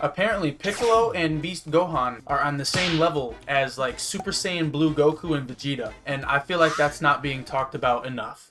Apparently, Piccolo and Beast Gohan are on the same level as like Super Saiyan Blue Goku and Vegeta, and I feel like that's not being talked about enough.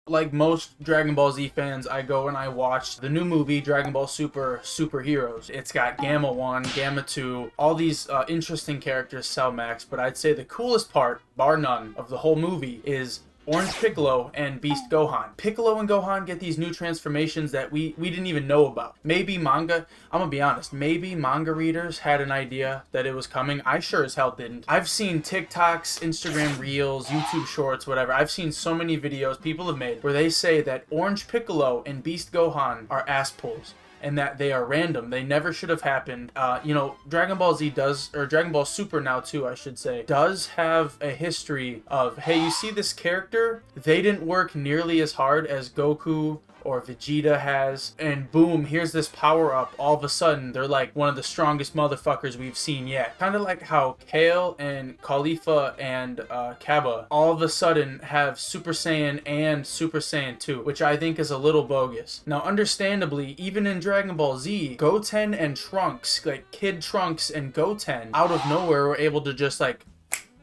Like most Dragon Ball Z fans, I go and I watch the new movie Dragon Ball Super Superheroes. It's got Gamma 1, Gamma 2, all these interesting characters, Cell Max, but I'd say the coolest part, bar none, of the whole movie is Orange Piccolo and Beast Gohan. Piccolo and Gohan get these new transformations that we didn't even know about. Maybe manga, I'm gonna be honest, maybe manga readers had an idea that it was coming. I sure as hell didn't. I've seen TikToks, Instagram Reels, YouTube Shorts, whatever. I've seen so many videos people have made where they say that Orange Piccolo and Beast Gohan are ass pulls, and that they are random. They never should have happened. You know, Dragon Ball Z does, or Dragon Ball Super now too, I should say, does have a history of, hey, you see this character? They didn't work nearly as hard as Goku or Vegeta has, and boom, here's this power up. All of a sudden, they're like one of the strongest motherfuckers we've seen yet. Kind of like how Kale and Khalifa and Kaba all of a sudden have Super Saiyan and Super Saiyan 2, which I think is a little bogus. Now, understandably, even in Dragon Ball Z, Goten and Trunks, like Kid Trunks and Goten, out of nowhere were able to just like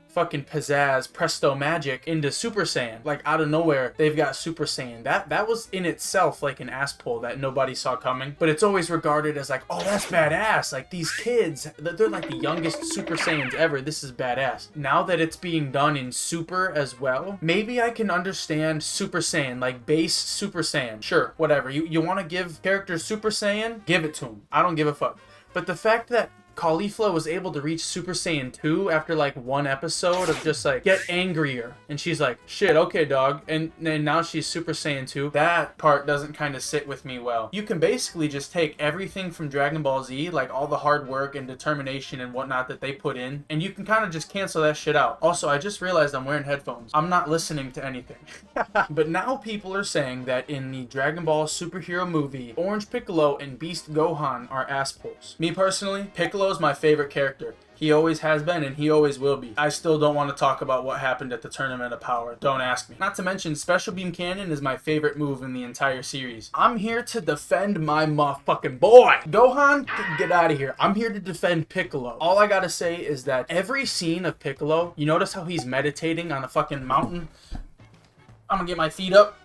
fucking pizzazz, presto magic into Super Saiyan. Like out of nowhere, they've got Super Saiyan. That was in itself like an ass pull that nobody saw coming. But it's always regarded as like, oh, that's badass. Like these kids, they're like the youngest Super Saiyans ever. This is badass. Now that it's being done in Super as well, maybe I can understand Super Saiyan, like base Super Saiyan. Sure, whatever. You want to give characters Super Saiyan? Give it to them. I don't give a fuck. But the fact that Caulifla was able to reach Super Saiyan 2 after like one episode of just like get angrier, and she's like, shit, okay dog, and now she's Super Saiyan 2. That part doesn't kind of sit with me well. You can basically just take everything from Dragon Ball Z, like all the hard work and determination and whatnot that they put in, and you can kind of just cancel that shit out. Also, I just realized I'm wearing headphones. I'm not listening to anything. But now people are saying that in the Dragon Ball superhero movie, Orange Piccolo and Beast Gohan are ass pulls. Me personally, Piccolo's my favorite character. He always has been and he always will be. I still don't want to talk about what happened at the Tournament of Power. Don't ask me. Not to mention, Special Beam Cannon is my favorite move in the entire series. I'm here to defend my motherfucking boy. Gohan, get out of here. I'm here to defend Piccolo. All I gotta say is that every scene of Piccolo, you notice how he's meditating on a fucking mountain? I'm gonna get my feet up.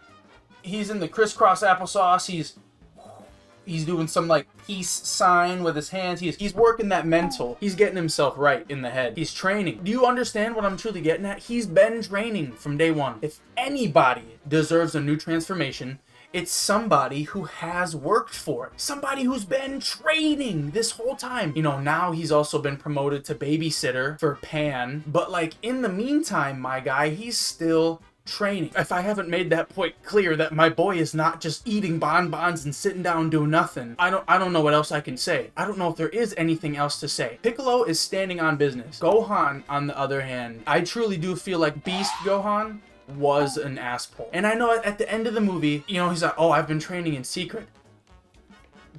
He's in the crisscross applesauce. He's doing some like peace sign with his hands. He's working that mental. He's getting himself right in the head. He's training. Do you understand what I'm truly getting at? He's been training from day one. If anybody deserves a new transformation, it's somebody who has worked for it. Somebody who's been training this whole time. You know, now he's also been promoted to babysitter for Pan. But like in the meantime, my guy, he's still training. If I haven't made that point clear, that my boy is not just eating bonbons and sitting down doing nothing, I don't know what else I can say. I don't know if there is anything else to say. Piccolo is standing on business. Gohan, on the other hand, I truly do feel like Beast Gohan was an ass pull. And I know at the end of the movie, you know, he's like, oh, I've been training in secret.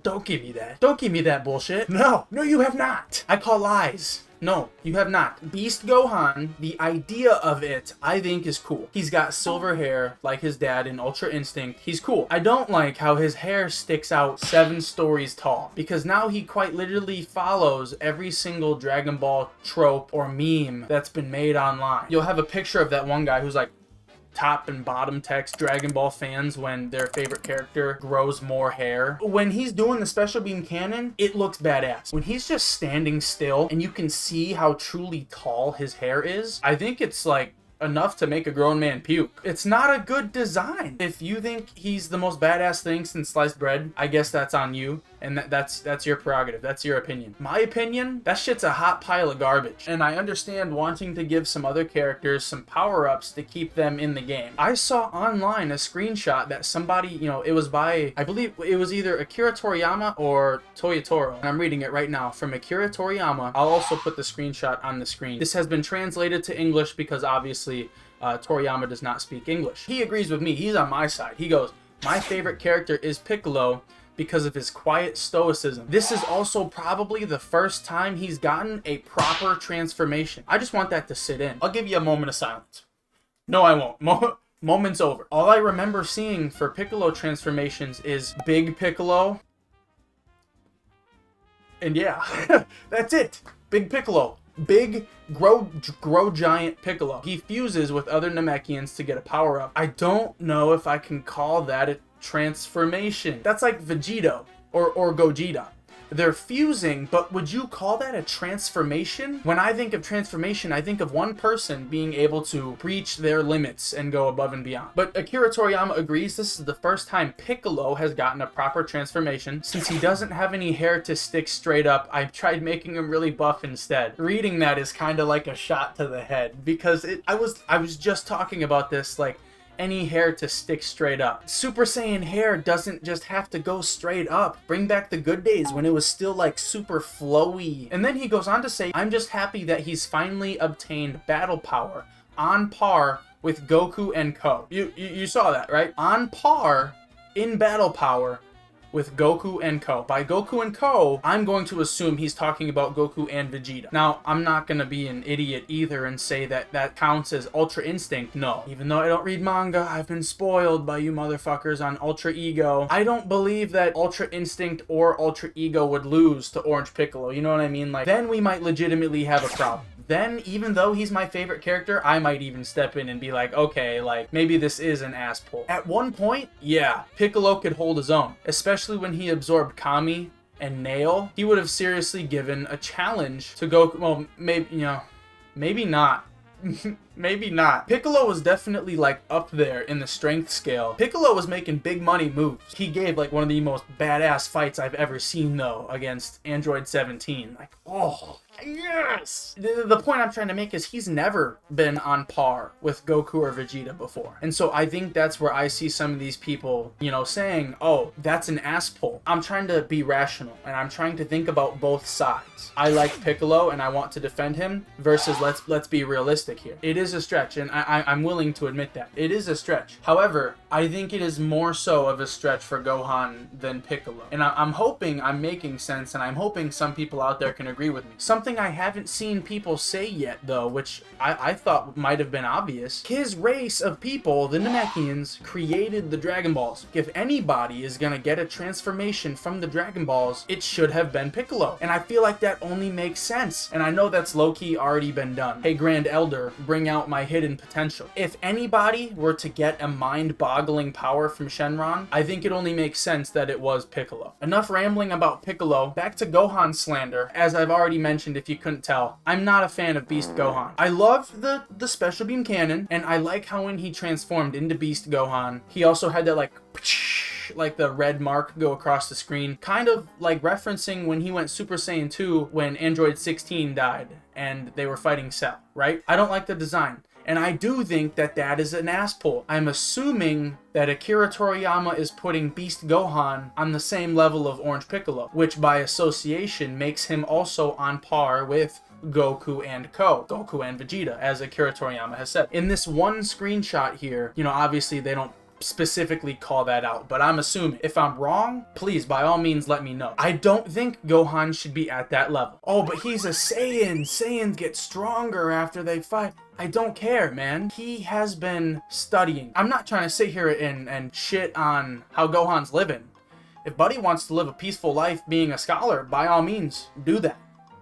Don't give me that. Don't give me that bullshit. No, you have not. I call lies. No, you have not. Beast Gohan, the idea of it, I think is cool. He's got silver hair like his dad in Ultra Instinct. He's cool. I don't like how his hair sticks out 7 stories tall, because now he quite literally follows every single Dragon Ball trope or meme that's been made online. You'll have a picture of that one guy who's like, top and bottom text Dragon Ball fans when their favorite character grows more hair. When he's doing the Special Beam Cannon, it looks badass. When he's just standing still and you can see how truly tall his hair is, I think it's like enough to make a grown man puke. It's not a good design. If you think he's the most badass thing since sliced bread, I guess that's on you, and that's your prerogative. That's your opinion. My opinion, that shit's a hot pile of garbage. And I understand wanting to give some other characters some power-ups to keep them in the game. I saw online a screenshot that somebody, you know, it was by, I believe it was either Akira Toriyama or Toyotoro, and I'm reading it right now from Akira Toriyama. I'll also put the screenshot on the screen. This has been translated to English because obviously Toriyama does not speak English. He agrees with me. He's on my side. He goes, my favorite character is Piccolo because of his quiet stoicism. This is also probably the first time he's gotten a proper transformation. I just want that to sit in. I'll give you a moment of silence. No, I won't. Moment's over. All I remember seeing for Piccolo transformations is Big Piccolo, And yeah, that's it. Big Piccolo. Big, grow giant Piccolo. He fuses with other Namekians to get a power-up. I don't know if I can call that a transformation. That's like Vegito or Gogeta. They're fusing, but would you call that a transformation? When I think of transformation, I think of one person being able to breach their limits and go above and beyond. But Akira Toriyama agrees this is the first time Piccolo has gotten a proper transformation. Since he doesn't have any hair to stick straight up, I tried making him really buff instead. Reading that is kind of like a shot to the head, because I was just talking about this, like, any hair to stick straight up. Super Saiyan hair doesn't just have to go straight up. Bring back the good days when it was still like super flowy. And then he goes on to say, I'm just happy that he's finally obtained battle power on par with Goku and Ko. You saw that, right? On par in battle power with Goku and Ko. By Goku and Ko, I'm going to assume he's talking about Goku and Vegeta. Now, I'm not going to be an idiot either and say that that counts as Ultra Instinct. No. Even though I don't read manga, I've been spoiled by you motherfuckers on Ultra Ego. I don't believe that Ultra Instinct or Ultra Ego would lose to Orange Piccolo. You know what I mean? Like, then we might legitimately have a problem. Then, even though he's my favorite character, I might even step in and be like, okay, like, maybe this is an ass pull. At one point, yeah, Piccolo could hold his own, especially when he absorbed Kami and Nail. He would have seriously given a challenge to Goku. Well, maybe, you know, maybe not. Maybe not. Piccolo was definitely like up there in the strength scale. Piccolo was making big money moves. He gave like one of the most badass fights I've ever seen though against Android 17. Like, oh, yes! The point I'm trying to make is he's never been on par with Goku or Vegeta before. And so I think that's where I see some of these people, you know, saying, oh, that's an ass pull. I'm trying to be rational and I'm trying to think about both sides. I like Piccolo and I want to defend him versus let's be realistic here. It is a stretch, and I'm willing to admit that. It is a stretch. However, I think it is more so of a stretch for Gohan than Piccolo. And I'm hoping I'm making sense, and I'm hoping some people out there can agree with me. Something I haven't seen people say yet, though, which I thought might have been obvious. His race of people, the Namekians, created the Dragon Balls. If anybody is gonna get a transformation from the Dragon Balls, it should have been Piccolo. And I feel like that only makes sense. And I know that's low-key already been done. Hey, Grand Elder, bring out my hidden potential. If anybody were to get a mind-boggling power from Shenron, I think it only makes sense that it was Piccolo. Enough rambling about Piccolo. Back to Gohan slander. As I've already mentioned, if you couldn't tell, I'm not a fan of Beast Gohan. I love the special beam cannon, and I like how when he transformed into Beast Gohan, he also had that like the red mark go across the screen, kind of like referencing when he went Super Saiyan 2 when Android 16 died and they were fighting Cell, right? I don't like the design. And I do think that that is an ass pull. I'm assuming that Akira Toriyama is putting Beast Gohan on the same level of Orange Piccolo, which by association makes him also on par with Goku and Ko, Goku and Vegeta, as Akira Toriyama has said. In this one screenshot here, you know, obviously they don't specifically call that out, but I'm assuming. If I'm wrong, please, by all means, let me know. I don't think Gohan should be at that level. Oh, but he's a Saiyan. Saiyans get stronger after they fight. I don't care, man. He has been studying. I'm not trying to sit here and shit on how Gohan's living. If Buddy wants to live a peaceful life being a scholar, by all means, do that.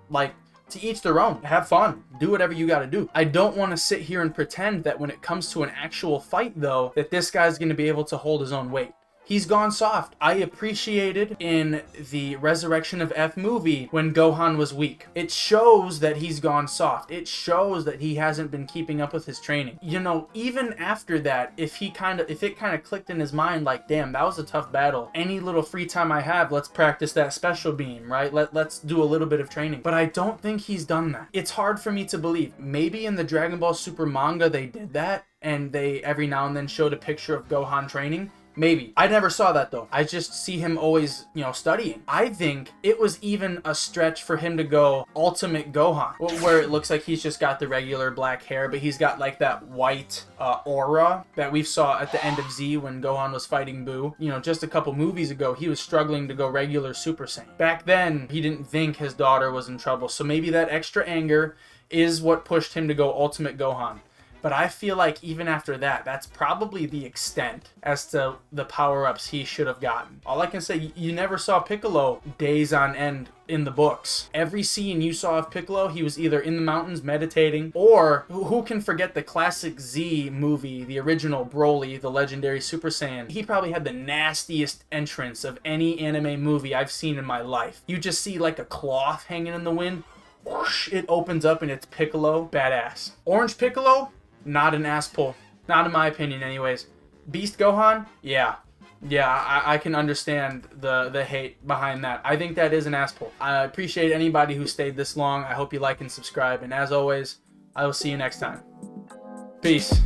Like, to each their own. Have fun. Do whatever you gotta do. I don't want to sit here and pretend that when it comes to an actual fight, though, that this guy's gonna be able to hold his own weight. He's gone soft. I appreciated in the Resurrection of F movie when Gohan was weak. It shows that he's gone soft. It shows that he hasn't been keeping up with his training. You know, even after that, if it kind of clicked in his mind like, damn, that was a tough battle. Any little free time I have, let's practice that special beam, right? Let's do a little bit of training. But I don't think he's done that. It's hard for me to believe. Maybe in the Dragon Ball Super manga they did that, and they every now and then showed a picture of Gohan training. Maybe. I never saw that though. I just see him always, you know, studying. I think it was even a stretch for him to go Ultimate Gohan, where it looks like he's just got the regular black hair, but he's got like that white aura that we saw at the end of Z when Gohan was fighting Boo. You know, just a couple movies ago, he was struggling to go regular Super Saiyan. Back then, he didn't think his daughter was in trouble, so maybe that extra anger is what pushed him to go Ultimate Gohan. But I feel like even after that, that's probably the extent as to the power-ups he should have gotten. All I can say, you never saw Piccolo days on end in the books. Every scene you saw of Piccolo, he was either in the mountains meditating, or who can forget the classic Z movie, the original Broly, the legendary Super Saiyan. He probably had the nastiest entrance of any anime movie I've seen in my life. You just see like a cloth hanging in the wind, whoosh, it opens up and it's Piccolo. Badass. Orange Piccolo, not an ass pull. Not in my opinion anyways. Beast Gohan, yeah, I can understand the hate behind that. I think that is an ass pull. I appreciate anybody who stayed this long. I hope you like and subscribe. And as always, I will see you next time. Peace.